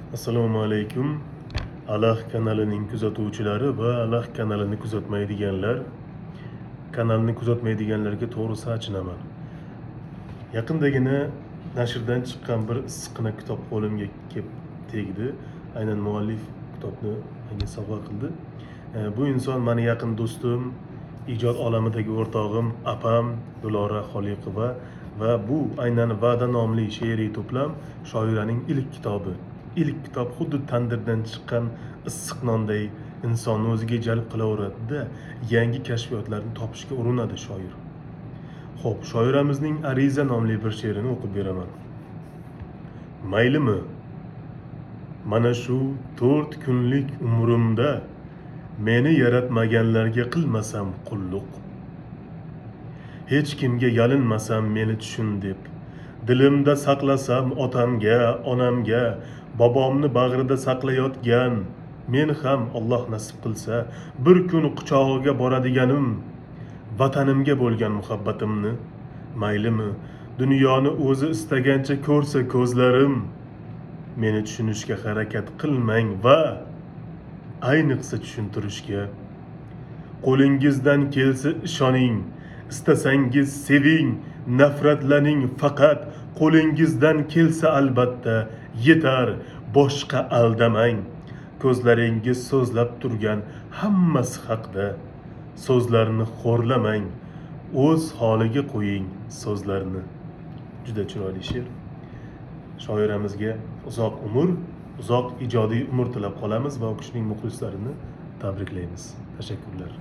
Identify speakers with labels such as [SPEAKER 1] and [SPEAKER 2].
[SPEAKER 1] Assalomu alaykum. Alah kanalining kuzatuvchilari va Alah kanalini kuzatmaydiganlar. Kanalni kuzatmaydiganlarga to'g'risi achinaman. Yaqindagina nashrdan chiqqan bir issiqqina kitob qo'limga kelib tegdi. Aynan muallif kitobni menga sovg'a qildi. Bu inson meni yaqin do'stim, ijod olamidagi o'rtog'im, apam Dulora Xoliqova va bu aynan Va'da nomli she'riy to'plam shoiraning ilk kitobi. İlk kitap xuddi tandirdan chiqqan issiq nonday insonni o'ziga jalb qilaveradida yangi kashfiyotlarni topishga urinadi shoir. Xo'p, shoiramizning Ariza nomli bir she'rini o'qib beraman. Maylimi? Mana shu 4 kunlik umrimda meni yaratmaganlarga qilmasam qulluq. Hech kimga yalinmasam meni tushun deb. Dilimda saqlasam otamga, onamga, bobomni bag'rida saqlayotgan men ham Alloh nasib qilsa bir kun quchog'iga boradiganim vatanimga bo'lgan muhabbatimni maylimi dunyoni o'zi istagancha ko'rsa ko'zlarim meni tushunishga harakat qilmang va ayniqsa tushuntirishga qo'lingizdan kelsa ishoning istasangiz seving nafratlaning faqat qo'lingizdan kelsa albatta yetar boshqa aldamang ko'zlaringiz so'zlab turgan hammasi haqda so'zlarni xo'rlamang o'z holiga qo'ying so'zlarni. Juda chiroyli she'r. Shoiramizga uzoq umr, uzoq ijodiy umr tilab qolamiz va u kishining muxlislarini tabriklaymiz. Tashakkurlar.